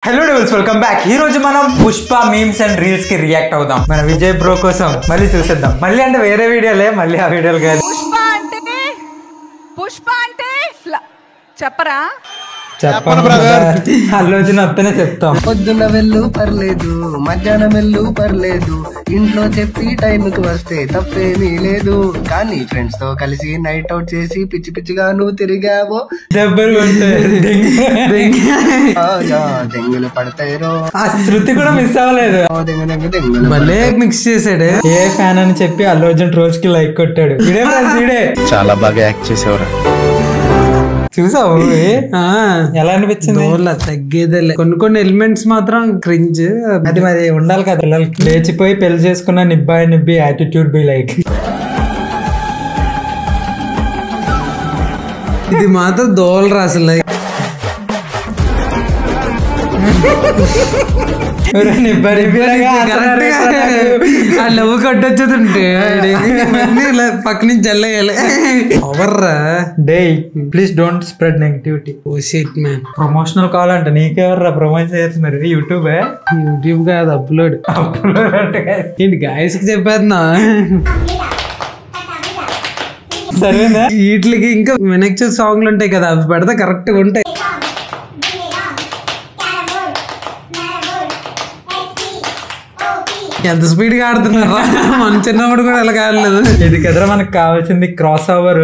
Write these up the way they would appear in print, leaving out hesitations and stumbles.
Hello devils, welcome back. ఈ రోజు మనం పుష్ప మీమ్స్ అండ్ రీల్స్ కి రియాక్ట్ అవుదాం. మన విజయ్ బ్రో కోసం మళ్ళీ చూసేద్దాం. మళ్ళీ అంటే వేరే వీడియోలే, మళ్ళీ ఆ వీడియోలు కాదు. పుష్ప అంటే చెప్పరా? చెప్పను బ్రదర్, అల్లోజన వస్తేనే చెప్తాం. పొద్దున వెళ్ళు పర్లేదు, మధ్యాహ్నం వెళ్ళు పర్లేదు, ఇంట్లో చెప్పి టైంకి వస్తే తప్పేమీ లేదు. కానీ ఫ్రెండ్స్ తో కలిసి నైట్ అవుట్ చేసి పిచ్చి పిచ్చిగా నువ్వు తిరిగావో దెబ్బలు దెంగులు పడతాయిరో. ఆ శృతి కూడా మిస్ అవ్వలేదు. భలే మిక్స్ చేసాడు. ఏ ఫ్యాన్ అని చెప్పి అల్లోజన్ ట్రోల్స్ కి లైక్ కొట్టాడు. ఇడే చాలా బాగా యాక్ట్ చేసేవారు. చూసావు ఎలా అనిపించింది? తగ్గేదేలే. కొన్ని ఎలిమెంట్స్ మాత్రం క్రింజ్. అది మరి ఉండాలి కదా పిల్లలకి. లేచిపోయి పెళ్లి చేసుకున్న నిబ్బి యాటిట్యూడ్ బి లైక్. ఇది మాత్రం దోలరా అసలు. లవ్ కట్టొచ్చుంటే పక్క నుంచి జల్లయ్యాలి. ఎవర్రా డే please don't spread negativity. Oh shit man. Promotional call అంట. నీకెవర్రా ప్రమోషన్ చేస్తున్నారు? యూట్యూబ్ కాదు, అప్లోడ్ అంటే ఏంటి గాయస్ కి చెప్పేస్తున్నా. సరేనా? వీటికి ఇంకా వెనక్కి సాంగ్లు ఉంటాయి కదా, అవి పెడితే కరెక్ట్ గా ఉంటాయి. ఎంత స్పీడ్ గా ఆడుతున్నారు. మన చిన్నప్పుడు కూడా ఎలా కాలేదు. ఇది కదరా మనకు కావాల్సింది, క్రాస్ ఓవర్.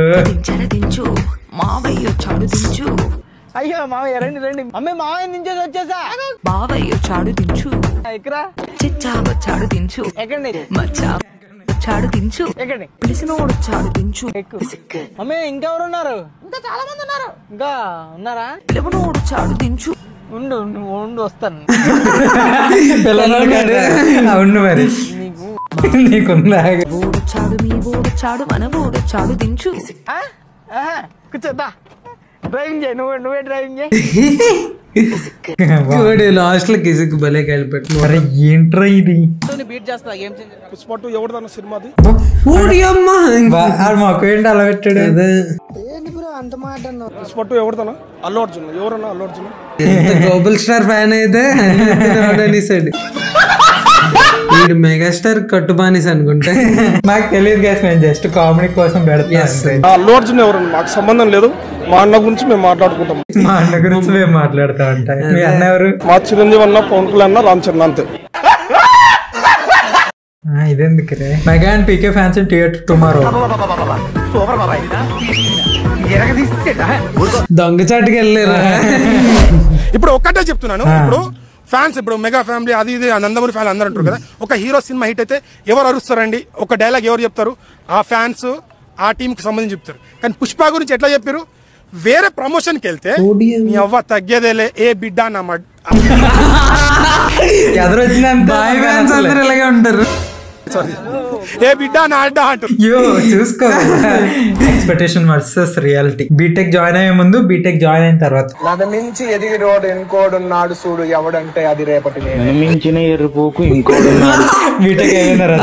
అయ్యో మావయ్య రండి రండి. అమ్మే మావయ్య నుంచి వచ్చేసా. బావయ్య చాడు దించు, చిచ్చాడు దించు, ఎక్కండి చాడు దించు, ఎక్కండి. పిలిసినోడు చాడు దించు. అమ్మే ఇంకెవరు ఉన్నారు? ఇంకా చాలా మంది ఉన్నారు. ఇంకా ఉన్నారా? పిలవనోడు చాడు దించు. ఉండు ఉండు వస్తాను. అవును మరి నీకుందా? ఓడు చాడు మీ ఓడు చాడు మన ఓడు చాడు దించు. కూర్చోద్దా. డ్రైవింగ్ చేయి, నువ్వే డ్రైవింగ్ చేయి. లాస్ట్ లో కిసిక్ భలే కలిపెట్టు. మరి ఏంట్రా ఇది? బీట్ చేస్తా. ఏం పుష్పట్టు ఎవరిదన్న సినిమాది? మాకు ఏంటి అలా పెట్టాడు? అంత మాట పుష్పట్టు ఎవరిదన్నా? అల్లు అర్జున్. ఎవరన్నా Allu Arjun? Global star fan అయితే అనేసాడు. వీడు మెగాస్టార్ కట్టుబానిస్ అనుకుంటే. మాకు తెలియదు గ్యాస్, మేము జస్ట్ కామెడీ కోసం పెడతాం. అల్లు అర్జున్ ఎవరండి మాకు సంబంధం లేదు. మా అన్న గురించి మేము మాట్లాడుకుంటాం. మా అన్న గురించి మేము మాట్లాడుతూ ఉంటాం. మీ అన్న ఎవరు? మా చిరంజీవి అన్న, పవన్ కళ్యాణ్ అన్న, రామ్ చరణ్ అంతే. ఇదెందుకురే? Mega and PK fans in theatre tomorrow. దొంగచాటుకి వెళ్ళారా? ఇప్పుడు ఒక్కటే చెప్తున్నాను. ఇప్పుడు ఫ్యాన్స్, ఇప్పుడు మెగా ఫ్యామిలీ అది ఇది నందమూరి ఫ్యాన్ అందరూ అంటారు కదా. ఒక హీరో సినిమా హిట్ అయితే ఎవరు అరుస్తారండి? ఒక డైలాగ్ ఎవరు చెప్తారు? ఆ ఫ్యాన్స్ ఆ టీం కి సంబంధించి చెప్తారు. కానీ పుష్ప గురించి ఎట్లా చెప్పారు? వేరే ప్రమోషన్ కి వెళ్తే నీ అవ్వ తగ్గేదేలే ఏ బిడ్డ నా ఎదురొచ్చినంత అందరూ ఇలాగే ఉంటారు. ఏ బిడ్డ నా అడ్డ అంటారు. చూసుకో. Expectation versus reality. B Tech join అయ్యే ముందు, బీటెక్ జాయిన్ అయిన తర్వాత. నాకు మించి ఎదిగినోడు ఇంకోడున్నాడు చూడు ఎవడంటే అది రేపటి మించిన ఎర్రపోకు ఇంకోడున్నాడు. బీటెక్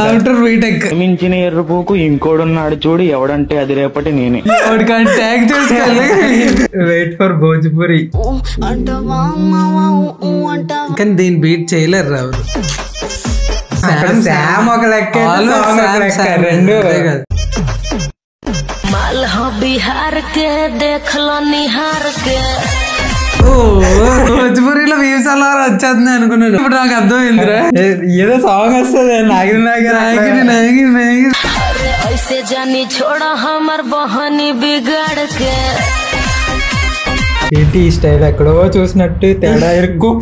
ఆఫ్టర్ బీటెక్ మించిన ఎర్రపోకు ఇంకోడున్నాడు చూడు ఎవడంటే అది రేపటి నేనే. ట్యాగ్ చేసుకోవాలి. Wait for Bhojpuri. కానీ దీన్ని బీట్ చేయలేరు రావు. శామ్ ఒక లెక్క, రెండు భోజ్పురిలో వ్యూస్ అలా వచ్చేస్తుంది అనుకున్నాను. ఇప్పుడు నాకు అర్థమైందిరా. ఏదో సాంగ్ వస్తుంది ఏంటి ఈ స్టైల్? ఎక్కడో చూసినట్టు తేడా ఇరుక్కు.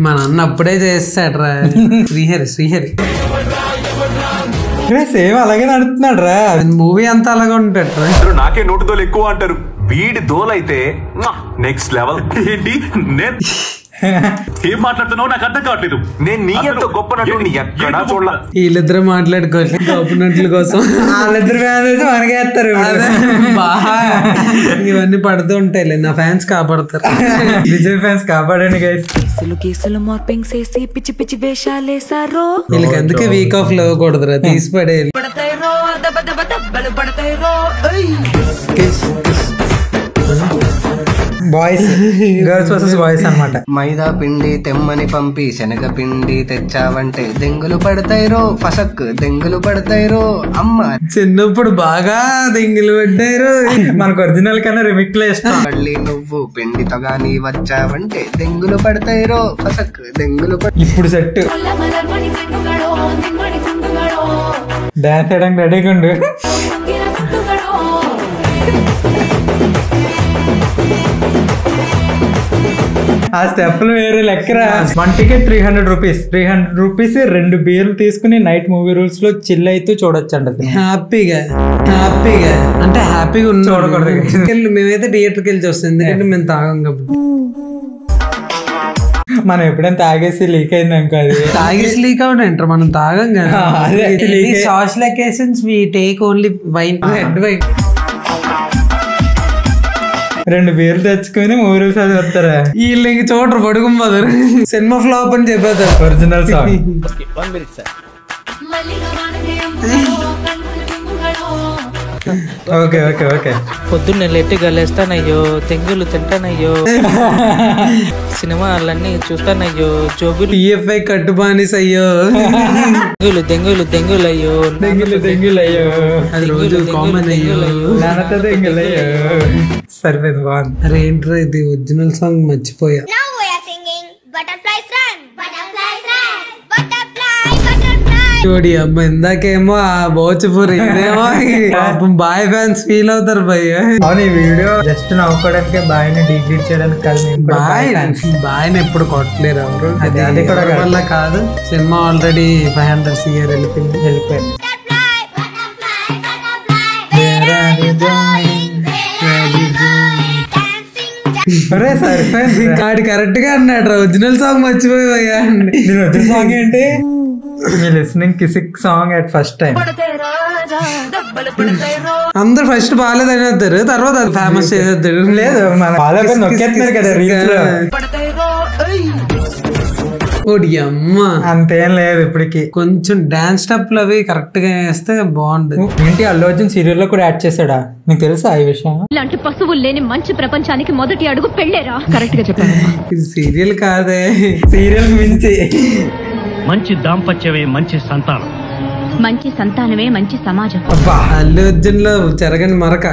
మా నాన్న అప్పుడే చేస్తాడు రా. శ్రీహరి సేమ్ అలాగే నడుస్తున్నాడు రా. మూవీ అంతా అలాగే ఉంటాడు రా. నాకే నోటి దోలు ఎక్కువ అంటారు. వీడి దోలైతే నెక్స్ట్ లెవెల్. ఏంటి ఏం మాట్లాడుతున్నావు నాకు అర్థం కావట్లేదు. నేను నీ ఎంత గొప్ప నటుడిని ఎక్కడా చూడాల. వీళ్ళిద్దరు మాట్లాడుకోవాలి గొప్ప నటుల కోసం. వాళ్ళిద్దరు ఫ్యాన్స్ మనకే వేస్తారు. ఇవన్నీ పడుతూ ఉంటాయి. నా ఫ్యాన్స్ కాపాడతారు. విజయ్ ఫ్యాన్స్ కాపాడండి గైస్. కేసులు మార్పింగ్ చేసి పిచ్చి పిచ్చి వేషాలేసారో. వీళ్ళకి అందుకే వీక్ ఆఫ్ లో కూడదురా, తీసి పడేయాలి. బాయ్స్ గర్ల్స్ వర్సెస్ బాయ్స్ అన్నమాట. మైదా పిండి తెమ్మని పంపి శనగ పిండి తెచ్చావంటే దెంగులు పడతాయి రో ఫసక్ దెంగులు పడతాయి రో అమ్మ. చిన్నప్పుడు బాగా దెంగులు పడ్డారు. మనకు ఒరిజినల్ కన్నా రిమిక్ లో ఇష్టం. మళ్ళీ నువ్వు పిండితో గాని వచ్చావంటే దెంగులు పడతాయి రో ఫసక్ దెంగులు ఇప్పుడు సెట్ డాన్స్ చేయడానికి రెడీగా ఉండు. ఆ స్టెప్లు వేరే లెక్కరా. 1 టికెట్ 300 రూపీస్. 300 రూపీస్ 2 బీర్లు తీసుకుని నైట్ మూవీ రూల్స్ లో చిల్ అయితే చూడొచ్చు అండి. హ్యాపీగా అంటే హ్యాపీగా చూడకూడదు. మేమైతే థియేటర్కి వెళ్ళి చూస్తాం, ఎందుకంటే మేము తాగం కాబట్టి. మనం ఎప్పుడైనా తాగేసి లీక్ అయింది అనుకో, అది తాగేసి లీక్ అవుట్ అంటారు, మనం తాగం కదా. Social occasions we take only wine, red wine. 2 బీర్లు తెచ్చుకొని మూవీ రూల్స్ అది వస్తారా. వీళ్ళు ఇంక చూడరు, పడుకుపోతారు. సినిమా ఫ్లాప్ అని చెప్పేస్తారు. Original song. Okay okay okay. పొద్దున్నే లెట్టి గలేస్తానయ్యో, తెంగులు తింటానయ్యో, సినిమాలన్నీ చూస్తానయ్యో, జోబులు టీఎఫ్ఐ కట్టుబానిస్ అయ్యో, దెంగులు దెంగులయ్యో, దెంగులయ్యో, అది రోజు కామన్ అయ్యో, నాన్నతో దెంగులయ్యో. సరిపోయింది, బాగుంది. అరే ఏంట్రా ఇది ఒరిజినల్ సాంగ్ మర్చిపోయా. చూడి అబ్బా, ఇందాకేమో ఆ భోజపురి, ఇదేమో పాపం బాయ్ ఫ్యాన్స్ ఫీల్ అవుతారు భయ్య. అవును, ఈ వీడియో జస్ట్ నవ్వుకోవడానికి, బాయ్ని డిగ్రీట్ చేయడానికి కాదు. బాయ్ని ఎప్పుడు కొట్టలేరు ఎవరు. అది కూడా వల్ల కాదు, సినిమా ఆల్రెడీ 500 CR వెళ్ళిపోయింది. కాడి కరెక్ట్ గా అన్నాడు, ఒరిజినల్ సాంగ్ మర్చిపోయా. ఒరిజినల్ సాంగ్ ఏంటి? Listening Kissik song at first time. అందరు ఫస్ట్ బాగాలేదని వస్తారు, తర్వాత అది ఫేమస్ చేసేస్తారు. లేదు, మన నొక్కేస్తున్నారు కదా రీల్స్ లో. ఓడి అమ్మ, అంతేం లేదు ఇప్పటికి. కొంచెం డాన్స్ స్టెప్లు అవి కరెక్ట్ గా వేస్తే బాగుంటుంది. ఏంటి, అల్లు అర్జున్ సీరియల్ లో కూడా యాడ్ చేశాడా? నీకు తెలుసా ఈ విషయం? ఇలాంటి పశువులు లేని మంచి ప్రపంచానికి మొదటి అడుగు పెళ్ళేరా. కరెక్ట్ గా చెప్పాను. ఇది సీరియల్ కాదే, సీరియల్ మించి. మంచి దాంపత్యమే మంచి సంతానం, మంచి సంతానమే మంచి సమాజం. అల్లు అర్జున్ లో చెరగని మరక.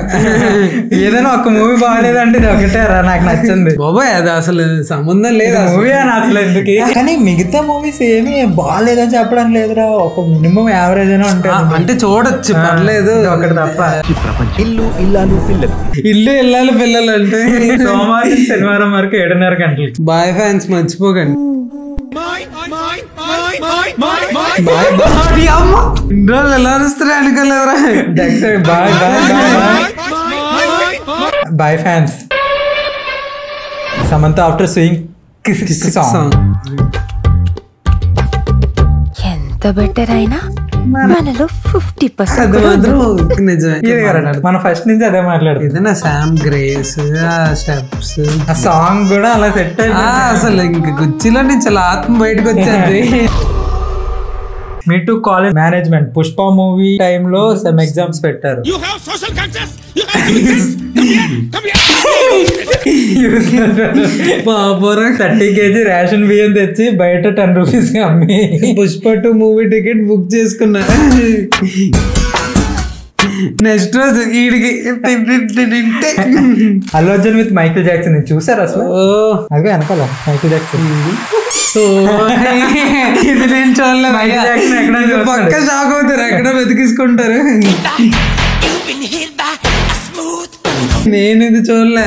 ఏదైనా ఒక మూవీ బాగాలేదంటే ఇది ఒకటే రా నాకు నచ్చింది. బాబాయ్ అది అసలు సంబంధం లేదు మూవీ అని అసలు ఎందుకు. కానీ మిగతా మూవీస్ ఏమి బాగాలేదని చెప్పడం లేదురా. ఒక మినిమం యావరేజ్ అయినా ఉంటుంది, అంటే చూడొచ్చు, పర్లేదు. ఒకటి తప్ప. ఇల్లు ఇల్లాలు పిల్లలు, ఇల్లు ఇల్లాలు పిల్లలు అంటే సోమవారం శనివారం వరకు 7:30 గంటలకి. బాయ్ ఫ్యాన్స్ మర్చిపోకండి. ఎలా వస్తారా అనుకోలేదురా. Bye bye fans. Samantha after seeing kiss song. ఎంత బెటర్ అయినా మనలో 50% నిజమే. మనం ఫస్ట్ నుంచి అదే మాట్లాడుతుంది. ఏదైనా శామ్ గ్రేస్, ఆ స్టెప్స్, ఆ సాంగ్ కూడా అలా సెట్ అయింది. అసలు ఇంక గుచ్చిలో నుంచి అలా ఆత్మ బయటకు వచ్చేది. Me to college management Pushpa movie టైంలో సెమ్ ఎగ్జామ్స్ పెట్టారు. 30 kg రేషన్ బియ్యం తెచ్చి బయట 10 రూపీస్ అమ్మి పుష్ప 2 మూవీ టికెట్ బుక్ చేసుకున్నా. నెక్స్ట్ రోజు వీడికి Allu Arjun with Michael Jackson చూసారు అసలు? అదే వెనకాల మైకిల్ జాక్సన్. ఇది నేను చూడలేదు. పక్క షాక్ అవుతారు, ఎక్కడ వెతికిసుకుంటారు. నేను ఇది చూడలే.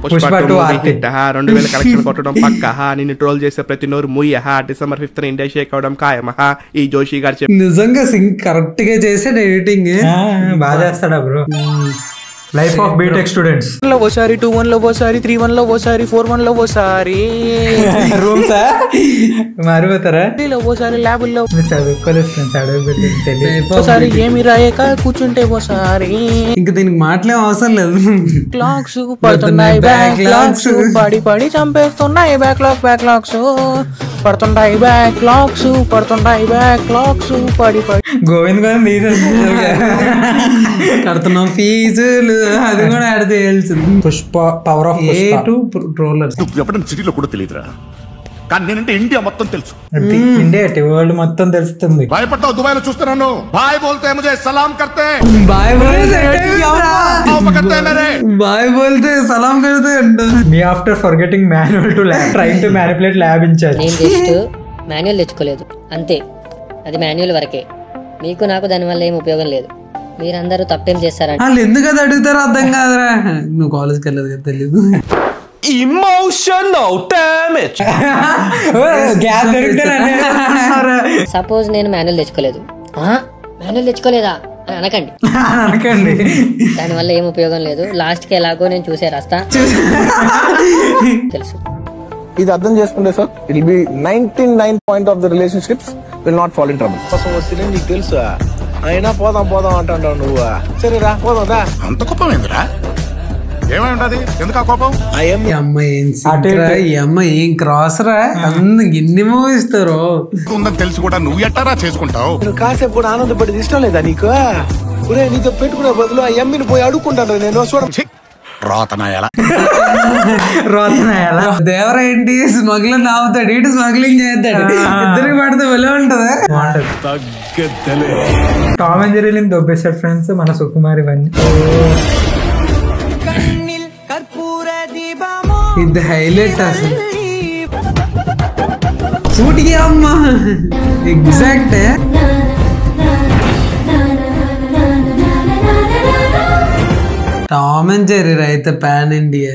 పుష్ప 2 2000 కలెక్షన్ కొట్టడం పక్క. నిన్ను ట్రోల్ చేసే ప్రతి నోరు ముయ్య. December 5th ఇండియా షేక్ అవడం ఖాయం. ఈ జోషి గారు నిజంగా సింగ్ కరెక్ట్ గా చేసాడు, ఎడిటింగ్ బాగా చేస్తాడా bro. Life of B Tech students లో ఓసారి 2-1 లో ఓసారి 3-1 లో ఓసారి 4-1 లో ఓసారి రూమ్స్ మారిపోతారా? ఓసారి ల్యాబుల్లో చదువుకోలేదు, ఓసారి ఏమి రాయక కూర్చుంటే ఓసారి. ఇంకా దీనికి మాటలేం అవసరం లేదు. క్లాక్స్ పడుతున్నాయి, బ్యాక్లాగ్స్ పడి పడి చంపేస్తున్నాయి. బ్యాక్లాగ్స్ పడుతుంటాయి బ్యాక్ లాక్స్ పడుతుంటాయి బ్యాక్ లాక్స్ పడి గోవింద్ కడుతున్నాం ఫీజులు అది కూడా యాడ్ చేయాల్సింది. Pushpa power of a to troller. ఎప్పుడైనా సిటీలో కూడా తెలియదురా, కానీ నేనంటే ఇండియా మొత్తం తెలుసు. ఇండియా వరల్డ్ మొత్తం తెలుస్తుంది. భయపడతావు, దుబాయ్ లో చూస్తున్నాను. బాయ్ బోల్తే ముझे సలాం करते బాయ్ బోల్తే సలాం కర్తే అంట. Me after forgetting manual to lab trying to manipulate lab incharge. నేను జస్ట్ మాన్యువల్ తెచ్చుకోలేదు అంతే, అది మాన్యువల్ వరకే. మీకు నాకు దానివల్ల ఏం ఉపయోగం లేదు. మీరందరూ తప్పేం చేస్తారంటే వాళ్ళు ఎందుకు అది అడుగుతారో అర్థం కాదురా. నువ్వు కాలేజ్కి వెళ్ళదు కదా, తెలీదు. Emotional damage. సపోజ్ నేను మాన్యువల్ తెచ్చుకోలేదు, మాన్యువల్ తెచ్చుకోలేదా అని అనకండి. దానివల్ల ఏం ఉపయోగం లేదు. లాస్ట్ కి ఎలాగో నేను చూసే రాస్తా తెలుసు. ఇది అర్థం చేసుకుంటే sir it will be 99% of the relationships will not fall in trouble. కోసం వస్తే నీకు తెలుసు అయినా పోదాం పోదాం అంటావు నువ్వు. సరేరా పోదాం దా. అంత కోపం ఏందిరా? ఏమై ఉంటది? ఎందుకు ఆ కోపం? ఈ అమ్మాయి ఏం క్రాస్ రా, ఎన్ని మూవిస్తారు ఉందని తెలిసి కూడా నువ్వు ఎట్టారా చేసుకుంటావు? కాసేపు కూడా ఆనందపడేది ఇష్టం లేదా నీకు? నీతో పెట్టుకునే బదులు ఆ ఎమ్మిని పోయి అడుక్కుంటాను నేను. చూడండి దేవరా ఏంటి స్మగ్లింగ్ ఆవుతాడు, ఇటు స్మగ్లింగ్ చేస్తాడు, ఇద్దరికి పడితే వెళ్ళే ఉంటది. టామ్ అండ్ జెర్రీ దొబ్బేశాడు ఫ్రెండ్స్ మన సుకుమార్. ఇవన్నీ ఇది హైలైట్ అసలు. సూటికి అమ్మా ఎగ్జాక్ట్. టామ్ అండ్ జెర్రీ అయితే పాన్ ఇండియా,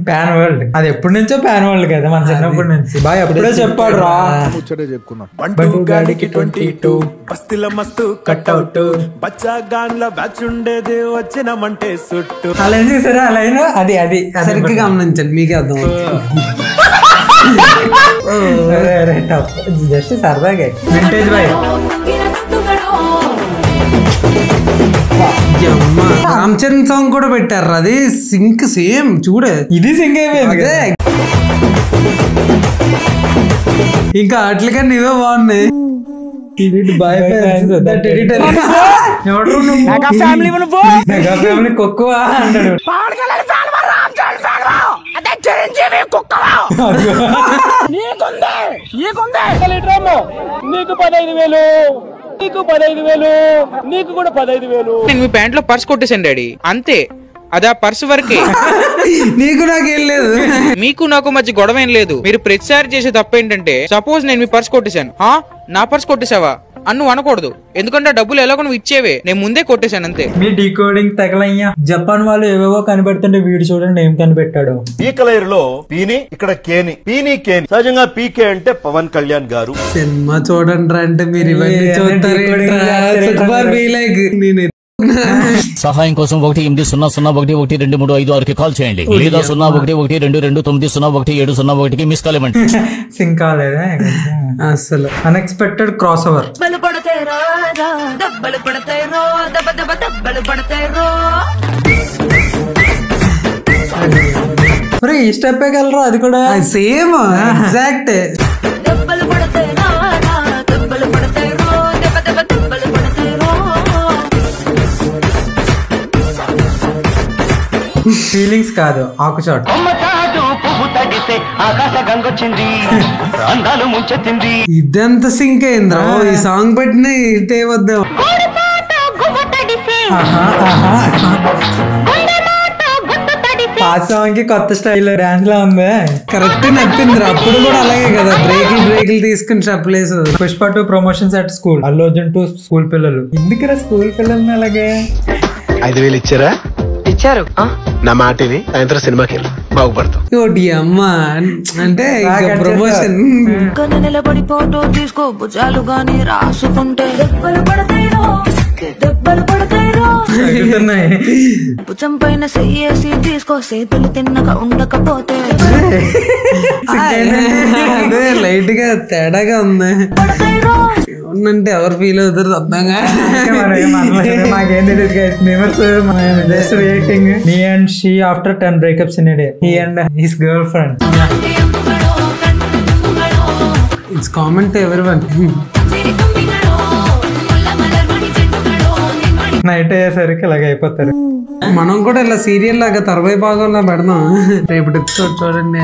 పాన్ వరల్డ్. అది ఎప్పటి నుంచో పాన్ వరల్డ్ కదా, మన చిన్నప్పటి నుంచి. బాయ్ అప్పుడే చెప్పాడు రా. చెప్పుకున్నాం. బంటు గాడికి 22 బస్తిల మస్తు కట్అవుట్ బచ్చా గాన్ల బ్యాచ్ ఉండేది వచ్చినమంటే సుట్టు. అలా ఏం చేశారా అలా అయినా అది అది సరిగ్గా గమనించండి, మీకే అర్థం. జస్ట్ సరదాగా vintage boy. Ram Charan song కూడా పెట్టారు, అది సింక్ సేమ్. చూడ ఇది సింక్ అయిపోయింది. ఇంకా అట్లకన్నా ఇవే బాగున్నాయి. ఫ్యామిలీ కుక్కువ అంటాడు. నీకు 15,000, నీకు 15,000, నీకు కూడా 15,000. నేను మీ ప్యాంట్ లో పర్స్ కొట్టేసాను డాడీ, అంతే. అదా పర్స్ వరకే. నీకు నాకేం లేదు, మీకు నాకు మధ్య గొడవ ఏం లేదు. మీరు ప్రతిసారి చేసే తప్పు ఏంటంటే, సపోజ్ నేను మీ పర్స్ కొట్టేశాను, నా పర్స్ కొట్టేసావా అని నువ్వు అనకూడదు. ఎందుకంటే డబ్బులు ఎలాగో నువ్వు ఇచ్చేవే, నేను ముందే కొట్టేశాను అంతే. మీ డీకోడింగ్ తగలయ్యా. జపాన్ వాళ్ళు ఏవేవో కనిపెడుతుంటే వీడు చూడండి ఏం కనిపెట్టాడు. పీకలేరు లో పీని, ఇక్కడ కేని, పీని కేని. సహజంగా పీకే అంటే పవన్ కళ్యాణ్ గారు. సినిమా చూడండి అంటే మీరు ఇవన్నీ చూస్తారు. సహాయం కోసం 1-800-112-12356 కాల్ చేయండి, లేదా 011229011701 మిస్ కాల్ ఇవ్వండి. సింక్ కాలేదా అసలు. Unexpected cross over. ఈ స్టెప్ వెళ్ళరు, అది కూడా సేమ్ ఎగ్జాక్ట్. ఫీలింగ్స్ కాదు ఆకుచాటు. ఇదంతా సింక్ అయిందా? ఈ సాంగ్ పెట్టిన ఇటే వద్దాం. ఆ సాంగ్ కి కొత్త స్టైల్ డాన్స్ లా ఉంది. కరెక్ట్ నప్పింది. అప్పుడు కూడా అలాగే కదా, బ్రేకులు తీసుకుని స్టెప్లేసు. Pushpa 2 promotions at school. Allu Arjun 2 school పిల్లలు. ఎందుకురా స్కూల్ పిల్లల్ని అలాగే? 5,000 ఇచ్చారా? ఇచ్చారు. నా మాటని సాయంత్రం సినిమాకి బాగుపడతాం. అమ్మ అంటే ప్రమోషన్. నిలబడి ఫోటో తీసుకో, భుజాలు గాని రాసుకుంటే దెబ్బలు పడతాయిరో, దెబ్బలు పడతాయిరో. భుజం పైన చెయ్యేసి తీసుకో, చేతులు తిన్నగా ఉండకపోతే. అదే లైట్ గా తేడాగా ఉంది. అంటే ఎవరు ఫీల్ అవుతారు అర్థంగా. Me and she after 10 breakups in a day. He and his girlfriend. Comment everyone night అయ్యేసరికి ఇలాగ అయిపోతారు. మనం కూడా ఇలా సీరియల్ లాగా తర్వాయి భాగంలో పెడదాం. రేపు ఎపిసోడ్ చూడండి.